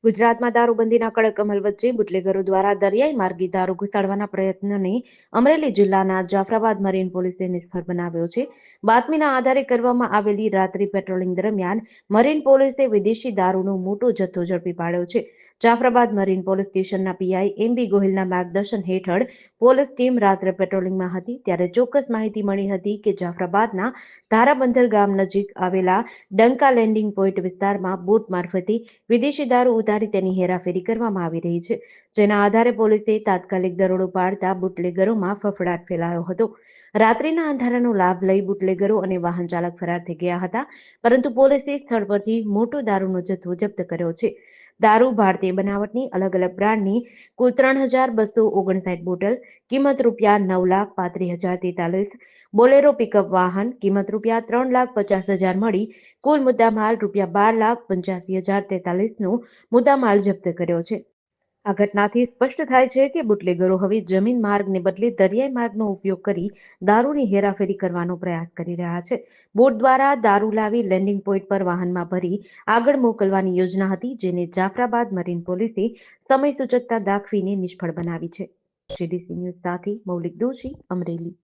ગુજરાતમાં દારૂબંધીના કડક અમલ વચ્ચે બુટલેગરો દ્વારા દરિયાઈ માર્ગે દારૂ ઘુસાડવાના પ્રયત્નને અમરેલી જિલ્લાના જાફરાબાદ મરીન પોલીસે નિષ્ફળ બનાવ્યો છે. બાતમીના આધારે કરવામાં આવેલી રાત્રિ પેટ્રોલિંગ દરમિયાન મરીન પોલીસે વિદેશી દારૂનો મોટો જથ્થો ઝડપી પાડ્યો છે. જાફરાબાદ મરીન પોલીસ સ્ટેશનના પીઆઈ એમબી ગોહિલના માર્ગદર્શન હેઠળ પોલીસ ટીમ રાત્રે પેટ્રોલિંગમાં હતી ત્યારે ચોક્કસ માહિતી મળી હતી કે જાફરાબાદના ધારાબંદર ગામ નજીક આવેલા ડંકા લેન્ડિંગ પોઈન્ટ વિસ્તારમાં બોટ મારફતે વિદેશી દારૂ ઉતારી તેની હેરાફેરી કરવામાં આવી રહી છે. જેના આધારે પોલીસે તાત્કાલિક દરોડો પાડતા બુટલેગરોમાં ફફડાટ ફેલાયો હતો. રાત્રિના અંધારાનો લાભ લઈ બુટલેગરો અને વાહન ચાલક ફરાર થઈ ગયા હતા, પરંતુ પોલીસે સ્થળ પરથી મોટો દારૂનો જથ્થો જપ્ત કર્યો છે. દારૂ ભારતીય બનાવટની અલગ-અલગ બ્રાન્ડની કુલ 3,259 બોટલ, કિંમત ₹9,35,043, બોલેરો પિકઅપ વાહન, કિંમત ₹3,50,000 મળી કુલ મુદ્દામાલ ₹12,85,043નો મુદ્દામાલ જપ્ત કર્યો છે. આ ઘટનાથી સ્પષ્ટ થાય છે કે બુટલેગરો હવે જમીન માર્ગને બદલે દરિયાઈ માર્ગનો ઉપયોગ કરી દારૂની હેરાફેરી કરવાનો પ્રયાસ કરી રહ્યા છે. બોટ દ્વારા દારૂ લાવી લેન્ડિંગ પોઈન્ટ પર વાહનમાં ભરી આગળ મોકલવાની યોજના હતી, જેને જાફરાબાદ મરીન પોલીસે સમય સૂચકતા દાખવીને નિષ્ફળ બનાવી છે. જીડીસી ન્યૂઝ સાથે મૌલિક દોશી, અમરેલી.